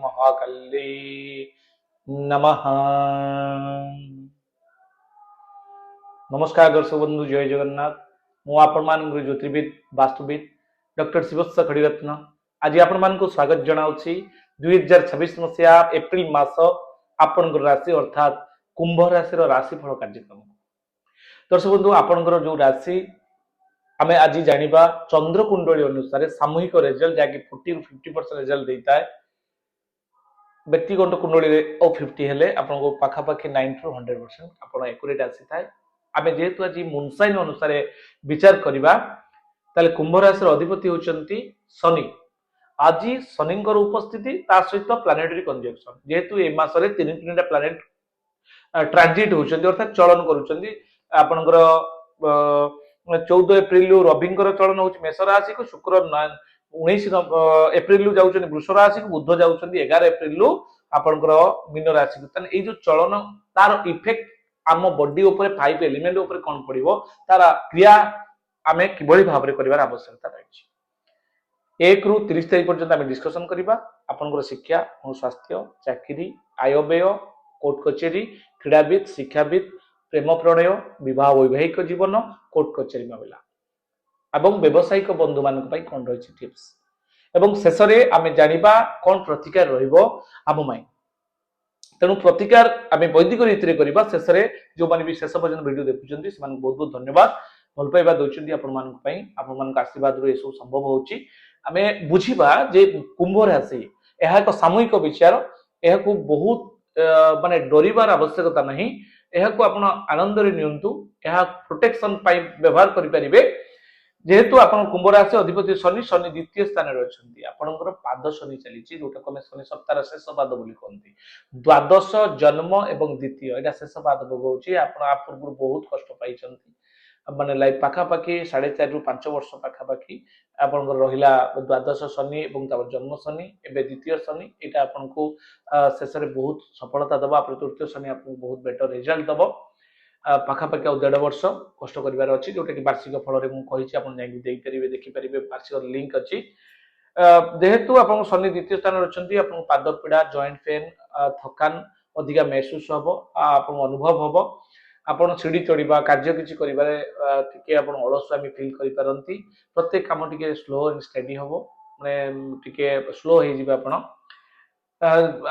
महाकाल्ये नमः। नमस्कार दर्शक बंधु, जय जगन्नाथ। मु आपण मानक ज्योतिर्विद वास्तुविद डॉक्टर शिवस्ස खड़ीरत्न आज आपण मान को स्वागत जनाउछि 2026 मसिया एप्रिल मास आपण राशि अर्थात कुंभ राशि राशिफल कार्यक्रम। दर्शक बंधु, आपणकर जो राशि आमे आज जानिबा चंद्र कुंडली अनुसार सामूहिक रिजल्ट जाकि 40 to 50% रिजल्ट देता है। व्यक्तिगत कुंडली रे ओ 50 हेले आपनको पाखा पाखी 90 to 100% आपण एक्यूरेट आसी थाए। आमे जेहेतु आज मुनसाइन अनुसार विचार करिबा ताले कुंभ राशि अधिपति होचंती शनि। आज शनिंकर उपस्थिति ता सहित प्लानेटरी कंजक्शन जेहेतु ए मासरे तीन प्लानेट ट्रांजिट होचंती अर्थात चलन करूचंती। आपनकर 14 एप्रिल रविंकर चलन होची मेष राशि को, शुक्र 19 एप्रिल जाउचंती वृष राशि को, बुध जाउचंती 11 एप्रिल आपनकर मीन राशि को। तने ए जो चलन तार इफेक्ट आम बॉडी ऊपर 5 एलिमेंट ऊपर कोन पड़िबो तार क्रिया आमे किबळी भाबरे करिवार आवश्यकता रहिछि। 1 रु 30 तारिख पर्यंत आमे डिस्कशन करिबा आपनकर शिक्षा और स्वास्थ्य, चाकरी, आय व्यय, कोर्ट कचेरी, क्रीड़ाविद, शिक्षाविद, प्रेम प्रणय, विवाह वैवाहिक जीवन, कोर्ट कचेरी मामला एवं व्यावसायिक बंधु मान कौन रही टिप्स एवं शेष में आम जानिबा कौन प्रतिकार रहिबो आम माई। तेणु प्रतिकार आम वैदिक रीति करवा। शेष में जो मैंने भी शेष पर्यटन वीडियो देखुं से बहुत बहुत धन्यवाद। भल पाइबा दौरान आपण आशीर्वाद ये सब संभव होची। आम बुझा जे कुंभ राशि यह एक सामूहिक विचार, यह बहुत माने डरिबार आवश्यकता नहीं। यह को आपण आनंद रे नियंतु, यह प्रोटेक्शन पाई व्यवहार करि परिबे। जेहेतु आपण कुंभ राशि अधिपति शनि, शनि द्वितीय स्थान रे अछंती। आपणकर पाद शनि चलीची जोटा को शनि सप्ताह शेष पाद बोली कहंती। द्वादश जन्म एवं द्वितीय एटा शेष पाद भोगौची। आपण आ पूर्व बहुत कष्ट पाइचंती माने लाइफ पाखा पाखी 4.5 रु 5 वर्ष पाखा पाखी आपणकर रहिला द्वादश शनि एवं तापर जन्म शनि एबे द्वितीय शनि। एटा आपनको शेष रे बहुत सफलता दबा। तृतीय शनि आपको बहुत बेटर रिजल्ट दबो। पाखापाखि 1.5 वर्ष कष्ट करिवार अछि जोटा कि वार्षिक फल रे मु कहिछि आपण जाई देई परिबे देखि परिबे। वार्षिक लिंक अछि। जेहेतु आपण शनि द्वितीय स्थान रे अछंती, आपण पाद पीड़ा, जॉइंट पेन, थकान अधिका महसूस हबो, आपण अनुभव हबो। आपण सीढ़ी चढ़ीबा कार्य किछि करिबारे टिके आपण अलस्वामी फील करि पारंती। प्रत्येक काम टिके स्लो एंड स्टेडी हबो, माने टिके स्लो हे जिबा आपण।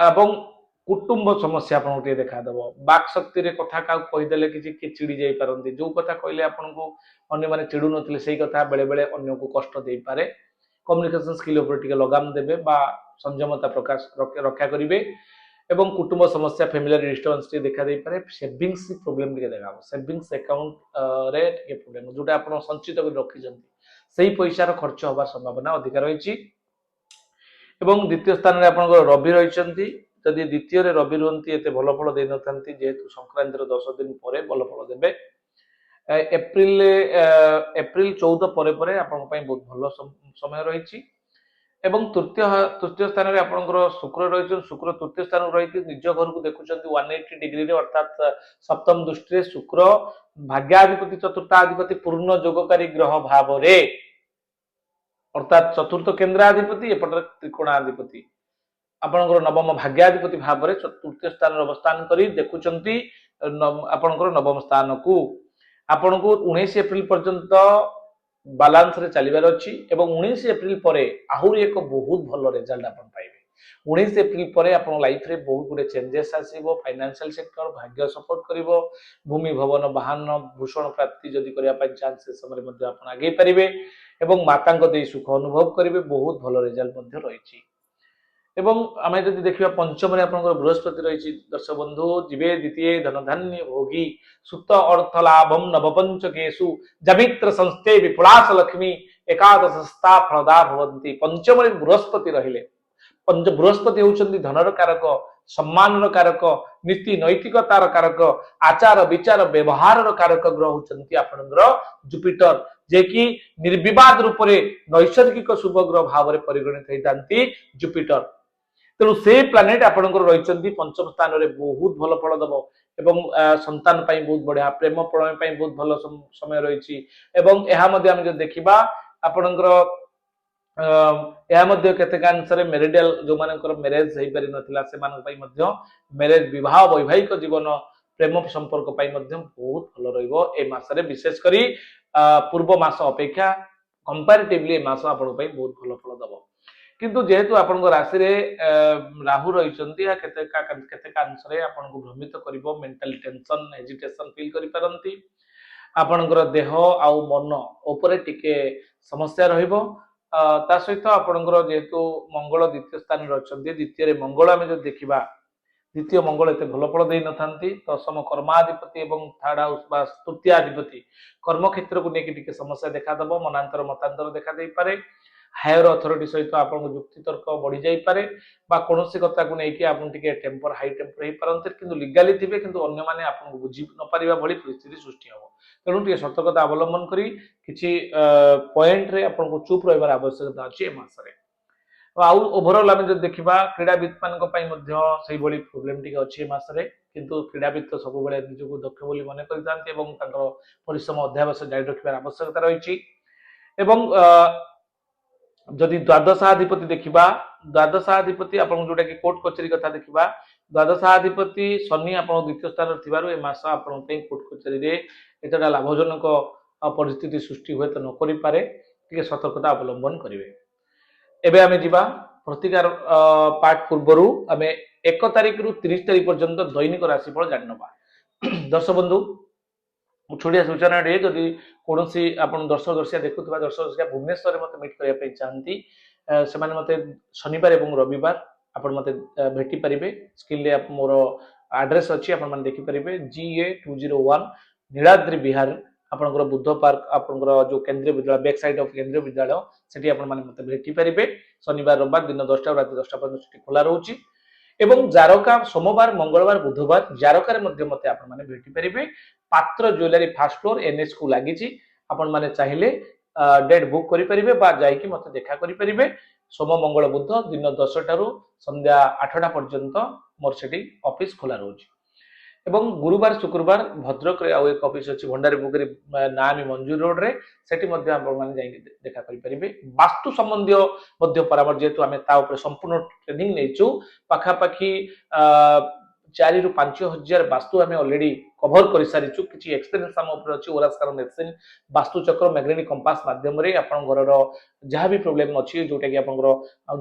एवं कुटुंब समस्या आपन टे देखा दबो। बाक शक्ति रे कथा का कहि देले कि चिड़ी जाई पारंती। जो कथा कहले आपन को अन्य माने चिड़ू नथिले सेही कथा बेले बेले अन्य को कष्ट देई पारे। कम्युनिकेशन स्किल ऊपर टिके लगाम देबे बा संयमता प्रकाश रक्षा करिवे। एवं कुटुंब समस्या, फैमिली डिस्टर्बेंस टे देखा देई पारे। सेविंग्स प्रॉब्लम टिके देखाबो। सेविंग्स अकाउंट रे टिके प्रॉब्लम जोटा आपन संचित कर रखि जंती सेही पैसा रो खर्च होबा संभावना अधिक रहिछि। एवं द्वितीय स्थान रे आपन रवि रहिचंती। जदि द्वितीय रे रवि रुहंती एते भल फल दे नथांती, जेहेतु संक्रांतिर 10 दिन परे भल फल देबे। एप्रिल 14 परे परे आपन पई बहुत भल समय रहिछि। एवं तृतीय स्थान रे आपनकर शुक्र रहिछन। शुक्र तृतीय स्थान रहि कि निज घर को देखुचंती 180 डिग्री रे, अर्थात सप्तम दृष्टि रे शुक्र भाग्याधिपति, चतुर्थाधिपति, पूर्ण योगकारी ग्रह भाव रे, अर्थात चतुर्थ केंद्राधिपति एपटर त्रिकोणाधिपति आपनकर नवम भाग्याधिपति भाव रे तृतीय स्थान रे अवस्थान करी देखुचंती आपनकर नवम स्थान को। आपनको 19 एप्रिल पर्यंत बैलेंस रे चलीबार अछि एवं 19 एप्रिल परे आहुरी एक बहुत भल रिजल्ट आपन पाइबे। 19 एप्रिल परे आपन लाइफ रे बहुत गुडे चेंजेस आसीबो। फाइनेंशियल सेक्टर भाग्य सपोर्ट करिवो। भूमि भवन वाहन भूषण प्राप्ति जदि करिया पय चांस से समय मध्ये आपन आगे परिबे एवं माता को दे सुख अनुभव करिवे। बहुत भल रिजल्ट मध्ये रहिछि। एवं आमे जदि देखिबा पंचम रे आपनकर बृहस्पति रहिछि। दर्शक बंधु, जीवे द्वितीय धन धान्य भोगी, सुत अर्थ लाभम नवपंचकेषु, जमित्र संस्थे विपुलास लक्ष्मी, एकादश स्था फलदा भवन्ति। पंचम रे बृहस्पति रहिले। पंच बृहस्पति होउचंती धनर कारक, सम्मानर कारक, नीति नैतिकतार कारक, आचार विचार व्यवहार कारक ग्रह होउचंती आपनकर जुपिटर, जे कि निर्विवाद रूप रे नैसर्गिक शुभ ग्रह भाव रे परिगणित होइतांती जुपिटर। तेणु से प्लानेट आपनकर रहिचंती पंचम स्थान रे बहुत भल फल दबो। एवं संतान पाई बहुत बढ़िया, प्रेम प्रणय पाई बहुत भल समय रहिछि। एवं एहा मध्ये हम जे देखिबा आपनकर ଏହା ମଧ୍ୟ କେତେକାଂଶରେ ମେରିଡିଆଲ ଯୋଉମାନଙ୍କର ମ୍ୟାରେଜ ହେଇପାରି ନଥିଲା ସେମାନଙ୍କ ପାଇଁ ମଧ୍ୟ ମ୍ୟାରେଜ ବିବାହ ବୈବାହିକ ଜୀବନ ପ୍ରେମ ସମ୍ପର୍କ ପାଇଁ ମଧ୍ୟ ବହୁତ ଭଲ ରହିବ ଏ ମାସରେ ବିଶେଷ କରି ପୂର୍ବ ମାସ ଅପେକ୍ଷା କମ୍ପାରିଟିଭଲି ଏ ମାସ ଆପଣଙ୍କ ପାଇଁ ବହୁତ ଭଲ ଫଳ ଦବ କିନ୍ତୁ ଯେହେତୁ ଆପଣଙ୍କ ରାଶିରେ ରାହୁ ରହିଛନ୍ତି କେତେକାଂଶରେ ଆପଣଙ୍କୁ ଭ୍ରମିତ କରିବ ମେଣ୍ଟାଲି ଟେନସନ ହେଜିଟେସନ ଫିଲ୍ କରିପାରନ୍ତି ଆପଣଙ୍କର ଦେହ ଆଉ ମନ ଉପରେ ଟିକେ ସମସ୍ୟା ରହିବ ତା ସହିତ ଆପଣଙ୍କର ଯେହେତୁ ମଙ୍ଗଳ ଦ୍ୱିତୀୟ ସ୍ଥାନରେ ଅଛନ୍ତି ଦ୍ୱିତୀୟରେ ମଙ୍ଗଳ ଆମେ ଯଦି ଦେଖିବା ଦ୍ୱିତୀୟ ମଙ୍ଗଳ ଏତେ ଭଲ ଫଳ ଦେଇନଥାନ୍ତି ଦଶମ କର୍ମାଧିପତି ଏବଂ ଥାର୍ଡ ହାଉସ ବା ତୃତୀୟାଧିପତି କର୍ମକ୍ଷେତ୍ରକୁ ନେଇକି ଟିକେ ସମସ୍ୟା ଦେଖାଦେବ ମନାନ୍ତର ମତାନ୍ତର ଦେଖାଦେଇପାରେ ହାୟର ଅଥରିଟି ସହିତ ଆପଣଙ୍କ ଯୁକ୍ତିତର୍କ ବଢି ଯାଇପାରେ ବା କୌଣସି କଥାକୁ ନେଇକି ଆପଣ ଟିକେ ଟେମ୍ପର ହାଇ ଟେମ୍ପର ହେଇପାରନ୍ତି କିନ୍ତୁ ଲିଗାଲି ଥିବେ କିନ୍ତୁ ଅନ୍ୟମାନେ ଆପଣଙ୍କୁ ବୁଝି ନ ପାରିବା ଭଳି ପରିସ୍ଥିତି ସୃଷ୍ଟି ହେବ ତେଣୁ ଟିକେ ସତର୍କତା ଅବଲମ୍ବନ କରି କିଛି ପଏଣ୍ଟରେ ଆପଣଙ୍କୁ ଚୁପ୍ ରହିବାର ଆବଶ୍ୟକତା ଅଛି ଏ ମାସରେ ଆଉ ଓଭରଅଲ୍ ଆମେ ଯଦି ଦେଖିବା କ୍ରୀଡ଼ାବିତ ମାନଙ୍କ ପାଇଁ ମଧ୍ୟ ସେଇଭଳି ପ୍ରୋବ୍ଲେମ ଟିକେ ଅଛି ଏ ମାସରେ କିନ୍ତୁ କ୍ରୀଡ଼ାବିତ ତ ସବୁବେଳେ ନିଜକୁ ଦକ୍ଷ ବୋଲି ମନେ କରିଥାନ୍ତି ଏବଂ ତାଙ୍କର ପରିଶ୍ରମ ଅଧ୍ୟାବସାୟ ଜାରି ରଖିବାର ଆବଶ୍ୟକତା ରହିଛି ଏବଂ ଯଦି ଦ୍ୱାଦଶାଧିପତି ଦେଖିବା ଦ୍ୱାଦଶାଧିପତି ଆପଣଙ୍କୁ ଯୋଉଟା କି କୋର୍ଟ କଚେରୀ କଥା ଦେଖିବା ଦ୍ୱାଦଶାଧିପତି ଶନି ଆପଣ ଦ୍ୱିତୀୟ ସ୍ଥାନରେ ଥିବାରୁ ଏ ମାସ ଆପଣଙ୍କ ପାଇଁ କୋର୍ଟ କଚେରୀରେ ଏତେଟା ଲାଭଜନକ ପରିସ୍ଥିତି ସୃଷ୍ଟି ହୁଏତ ନ କରିପାରେ ଟିକେ ସତର୍କତା ଅବଲମ୍ବନ କରିବେ ଏବେ ଆମେ ଯିବା ପ୍ରତିକାର ପାର୍ଟ ପୂର୍ବରୁ ଆମେ 1 ତାରିଖରୁ 30 ତାରିଖ ପର୍ଯ୍ୟନ୍ତ ଦୈନିକ ରାଶିଫଳ ଜାଣିନେବା ଦର୍ଶକ ବନ୍ଧୁ ଛୋଟିଆ ସୂଚନାରେ ଯଦି କୌଣସି ଆପଣ ଦର୍ଶକ ଦର୍ଶିଆ ଦେଖୁଥିବା ଦର୍ଶକ ଦର୍ଶିଆ ଭୁବନେଶ୍ୱରରେ ମୋତେ ମିଟ୍ କରିବା ପାଇଁ ଚାହାନ୍ତି ସେମାନେ ମୋତେ ଶନିବାର ଏବଂ ରବିବାର ଆପଣ ମୋତେ ଭେଟି ପାରିବେ ସ୍କ୍ରିନରେ ମୋର ଆଡ୍ରେସ ଅଛି ଆପଣମାନେ ଦେଖିପାରିବେ GA201 ନୀଳାଦ୍ରି ବିହାର ଆପଣଙ୍କର ବୁଦ୍ଧ ପାର୍କ ଆପଣଙ୍କର ଯୋଉ କେନ୍ଦ୍ରୀୟ ବିଦ୍ୟାଳୟ ବ୍ୟାକ୍ ସାଇଡ୍ ଅଫ୍ କେନ୍ଦ୍ରୀୟ ବିଦ୍ୟାଳୟ ସେଠି ଆପଣମାନେ ମୋତେ ଭେଟି ପାରିବେ ଶନିବାର ରବିବାର ଦିନ 10ଟା ରାତି 10ଟା ପର୍ଯ୍ୟନ୍ତ ସେଠି ଖୋଲା ରହୁଛି ଏବଂ ଜାରକା সোমবার মঙ্গলবার বুধবার জারকার মধ্যে মতে আপনার ভেটি পারিবে পাত্র জুয়েলারি ফার্স্ট ফ্লোর এনএস কু লাগিছি আপনার চাইলে ডেট বুক করে পারিবে বা যাইকি মতে দেখা করে পারিবে সোম মঙ্গল বুধ দিন 10টারু সন্ধ্যা 8টা পর্যন্ত মোর সেটি অফিস খোলা রয়েছে এবং গুরুবার শুক্রবার ভদ্রকরে আউ এক অফিস আছে ভণ্ডারী বুকেরি নামি মঞ্জুর রোডরে সেটি মধ্যে আপনার যাই দেখা করে পারিবে বাস্তু সম্বন্ধীয় মধ্যে পরামর্শ যেহেতু আমি তা উপরে সম্পূর্ণ ট্রেনিং নেইছু পাখাপাখি 4 ରୁ 5 ହଜାର ବାସ୍ତୁ ଆମେ ଅଲରେଡି କଭର କରିସାରିଛୁ କିଛି ଏକ୍ସପିରିଏନ୍ସ ଆମ ଉପରେ ଅଛି ଓରାସ୍କାର ମେଡିସିନ ବାସ୍ତୁ ଚକ୍ର ମ୍ୟାଗ୍ନେଟିକ କମ୍ପାସ ମାଧ୍ୟମରେ ଆପଣଙ୍କ ଘରର ଯାହା ବି ପ୍ରୋବ୍ଲେମ ଅଛି ଯୋଉଟା କି ଆପଣଙ୍କର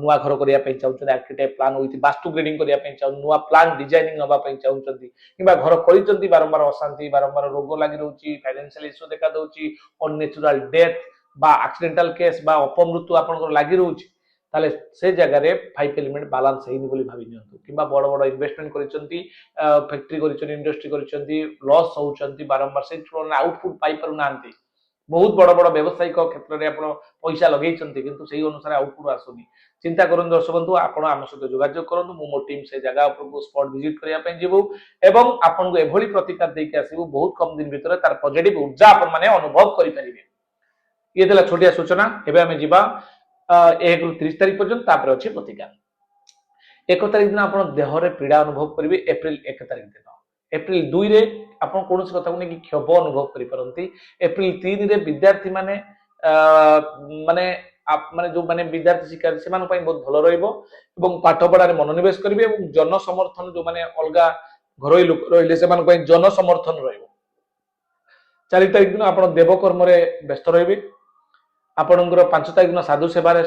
ନୂଆ ଘର କରିବା ପାଇଁ ଚାହୁଁଛନ୍ତି ଆର୍କିଟେକ୍ଟ ପ୍ଲାନ ହୋଇଛି ବାସ୍ତୁ ଗ୍ରେଡିଂ କରିବା ପାଇଁ ଚାହୁଁଛନ୍ତି ନୂଆ ପ୍ଲାନ ଡିଜାଇନିଂ ନେବା ପାଇଁ ଚାହୁଁଛନ୍ତି କିମ୍ବା ଘର କରିଛନ୍ତି ବାରମ୍ବାର ଅଶାନ୍ତି ବାରମ୍ବାର ରୋଗ ଲାଗି ରହୁଛି ଫାଇନାନ୍ସିଆଲ ଇସ୍ୟୁ ଦେଖା ଦଉଛି ଅନନେଚୁରାଲ ଡେଥ୍ বা ଆକ୍ସିଡେଣ୍ଟାଲ କେସ୍ ବା ଅପମୃତ୍ୟୁ ଆପଣଙ୍କର ଲାଗି ରହୁଛି তাহলে সে জায়গায় 5 এলিমেন্ট বালান্স হয়নি বলে ভাবি নিয়ন্তু কিংবা বড় বড় ইনভেস্টমেন্ট করিছন্তি ফ্যাক্টরি করিছন্তি ইন্ডস্ট্রি করিছন্তি লস হউছন্তি বারম্বার সেই তুলনায় আউটপুট পাই পারু নাহান্তি বহুত বড় বড় ব্যবসায়িক ক্ষেত্রে আপন পয়সা লগাইছন্তি কিন্তু সেই অনুসারে আউটপুট আসুনি চিন্তা করুন দর্শক বন্ধু আপন আম সহিত যোগাযোগ করন্তু মু মো টিম সেই জায়গা উপরକୁ স্পট ভিজিট করিয়া ପାଇଁ ଯିବୁ ଏବଂ ଆପଣଙ୍କୁ ଏଭଳି ପ୍ରତିକାର ଦେଇକି ଆସିବୁ ବହୁତ କମ ଦିନ ଭିତରେ ତାର ପଜିଟିଭ ऊर्जा ଆପଣ ମାନେ ଅନୁଭବ କରିପାରିବେ ଇଏ ଥିଲା ଛୋଟିଆ ସୂଚନା ଏବେ ଆମେ ଯିବା 1 ରୁ 30 ତାରିଖ ପର୍ଯ୍ୟନ୍ତ ତାପରେ ଅଛି ପ୍ରତିକାର 1 ତାରିଖ ଦିନ ଆପଣ ଦେହରେ ପୀଡ଼ା ଅନୁଭବ କରିବେ ଏପ୍ରିଲ 1 ତାରିଖ ଦିନ ଏପ୍ରିଲ 2 ରେ ଆପଣ କୌଣସି କଥାକୁ ନେଇକି କ୍ଷୋଭ ଅନୁଭବ କରିପାରନ୍ତି ଏପ୍ରିଲ 3 ରେ ବିଦ୍ୟାର୍ଥୀ ମାନେ ମାନେ ଯୋଉମାନେ ବିଦ୍ୟାର୍ଥୀ ଶିକ୍ଷାର୍ଥୀ ସେମାନଙ୍କ ପାଇଁ ବହୁତ ଭଲ ରହିବ ଏବଂ ପାଠ ପଢାରେ ମନୋନିବେଶ କରିବେ ଏବଂ ଜନ ସମର୍ଥନ ଯୋଉମାନେ ଅଲଗା ଘରୋଇ ଲୋକ ରହିଲେ ସେମାନଙ୍କ ପାଇଁ ଜନ ସମର୍ଥନ ରହିବ 4 ତାରିଖ ଦିନ ଆପଣ ଦେବ କର୍ମରେ ବ୍ୟସ୍ତ ରହିବେ ଆପଣଙ୍କର 5 ତାରିଖ ଦିନ ସାଧୁ ସେବାରେ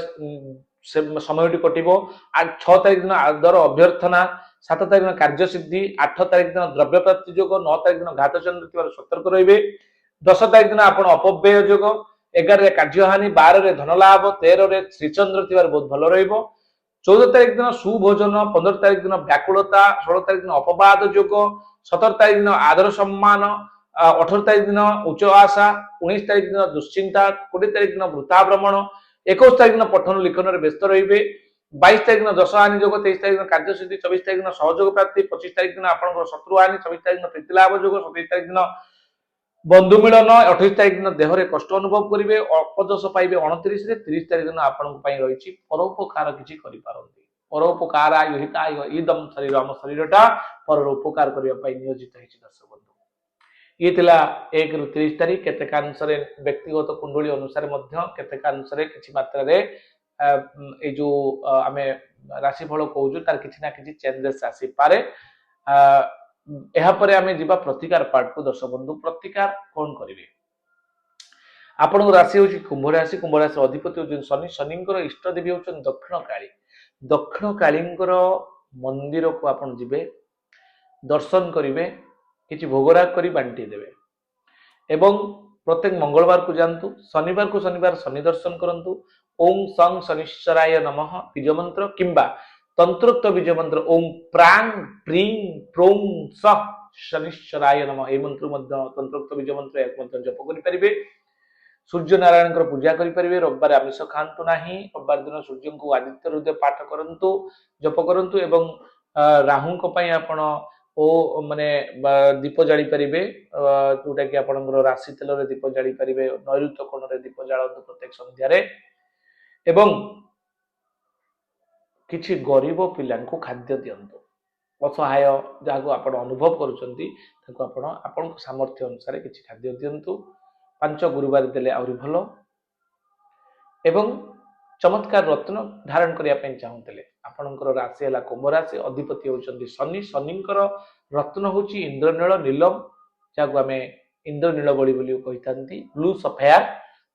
ସମୟଟି କଟିବ 6 ତାରିଖ ଦିନ ଆଦର ଅଭ୍ୟର୍ଥନା 7 ତାରିଖ ଦିନ କାର୍ଯ୍ୟସିଦ୍ଧି 8 ତାରିଖ ଦିନ ଦ୍ରବ୍ୟ ପ୍ରାପ୍ତି ଯୋଗ 9 ତାରିଖ ଦିନ ଘାତଚନ୍ଦ୍ର ଥିବାରୁ ସତର୍କ ରହିବେ 10 ତାରିଖ ଦିନ ଆପଣ ଅପବ୍ୟୟ ଯୋଗ 11 ରେ କାର୍ଯ୍ୟହାନି 12 ରେ ଧନ ଲାଭ 13 ରେ ଶ୍ରୀଚନ୍ଦ୍ର ଥିବାରୁ ବହୁତ ଭଲ ରହିବ 14 ତାରିଖ ଦିନ ସୁଭୋଜନ 15 ତାରିଖ ଦିନ ବ୍ୟାକୁଳତା 16 ତାରିଖ ଦିନ ଅପବାଦ ଯୋଗ 17 ତାରିଖ ଦିନ ଆଦର ସମ୍ମାନ 18 ତାରିଖ ଦିନ ଉଚ୍ଚ ଆଶା 19 ତାରିଖ ଦିନ ଦୁଶ୍ଚିନ୍ତା 20 ତାରିଖ ଦିନ ବୃଥା ଭ୍ରମଣ 21 ତାରିଖ ଦିନ ପଠନ ଲିଖନରେ ବ୍ୟସ୍ତ ରହିବେ 22 ତାରିଖ ଦିନ ଯଶହାନି ଯୋଗ 23 ତାରିଖ ଦିନ କାର୍ଯ୍ୟସିଦ୍ଧି 24 ତାରିଖ ଦିନ ସହଯୋଗ ପ୍ରାପ୍ତି 25 ତାରିଖ ଦିନ ଆପଣଙ୍କର ଶତ୍ରୁହାନି 26 ତାରିଖ ଦିନ ପ୍ରୀତିଲାଭ ଯୋଗ 27 ତାରିଖ ଦିନ ବନ୍ଧୁ ମିଳନ 28 ତାରିଖ ଦିନ ଦେହରେ କଷ୍ଟ ଅନୁଭବ କରିବେ ଅପଯଶ ପାଇବେ 29 ରେ 30 ତାରିଖ ଦିନ ଆପଣଙ୍କ ପାଇଁ ରହିଛି ପରୋପକାର କିଛି କରିପାରନ୍ତି ପରୋପକାର ହିତାୟ ଇଦମ ଶରୀର ଆମ ଶରୀରଟା ପରର ଉପକାର କରିବା ପାଇଁ ନିୟୋଜିତ ହେଇଛି ଦର୍ଶକ ବନ୍ଧୁ ଇଏ ଥିଲା 1 ରୁ 30 ତାରିଖ କେତେକାଂଶରେ ବ୍ୟକ୍ତିଗତ କୁଣ୍ଡଳୀ ଅନୁସାରେ ମଧ୍ୟ କେତେକାଂଶରେ କିଛି ମାତ୍ରାରେ এই जो आमे राशिफल कहूँ तार किसी ना किसी चेंजेस आसी पारे ଏହା ପରେ ଆମେ ଯିବା ପ୍ରତିକାର ପାର୍ଟ को दर्शक बंधु प्रतिकार कौन करेंगे आपन राशि हूँ कुंभ राशि अधिपति हूँ शनि शनिंकर इष्ट देवी हूँ दक्षिण काली मंदिर को आपन जिबे दर्शन करेंगे किसी भोगराग करी बांटी देवे एवं प्रत्येक मंगलवार को जानतु शनिवार शनि दर्शन करंतु ओम सं शनिश्चराय नमः बीज मंत्र किंबा तंत्रोक्त बीज मंत्र ओम प्रांग प्रीं प्रों स शनिश्चराय नमः ए मंत्र मध्य तंत्रोक्त बीज मंत्र एक मध्य जप करि परिबे सूर्य नारायण पूजा करि परिबे रविवार आमिष खांतु नाही रविवार दिन सूर्य को आदित्य हृदय पाठ करंतु जप करंतु एवं राहु को पई आपण ओ माने दीप जाली परिबे जोटा कि आपनकर राशि तेल रे दीप जाली परिबे नैऋत्य कोण रे दीप जालंतु प्रत्येक संध्या रे एवं किछि गरीब पिलां को खाद्य दियंतु असहाय जहाँ आपण अनुभव करूछंती ताको आपण सामर्थ्य अनुसार किछि खाद्य दियंतु 5 गुरुवार देले आउरी भलो एवं चमत्कार रत्न धारण करिया पई चाहुतले आपनकर राशि हला कुंभ राशि अधिपति होचंती शनि शनिंकर रत्न होची इंद्रनील नीलम जाको आमे इंद्रनील बळी बोली कहितांती ब्लू सफायर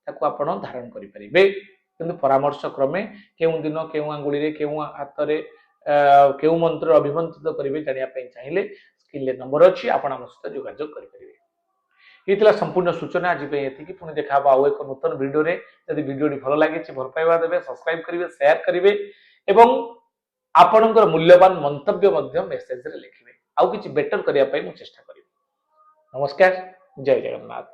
ताको आपण धारण करि परिबे किंतु परामर्श क्रमे केउ दिन केउ आंगुली रे केउ हाथ रे केउ मंत्र अभिमंत्रित करिवे जानिया पई चाहिले स्क्रीन ले नंबर अछि आपण हम सहित जोगाजोग करि परिबे ये संपूर्ण सूचना आज ये पुणी देखा आउ एक नूतन वीडियो रे यदि वीडियो भल लगे भल पाइबा देवे सब्सक्राइब करेंगे शेयर करेंगे एवं आपणकर मूल्यवान मंतव्य मेसेज रे लिखिबे आउ किछि बेटर करिया पई मु चेष्टा करिबे नमस्कार जय जगन्नाथ।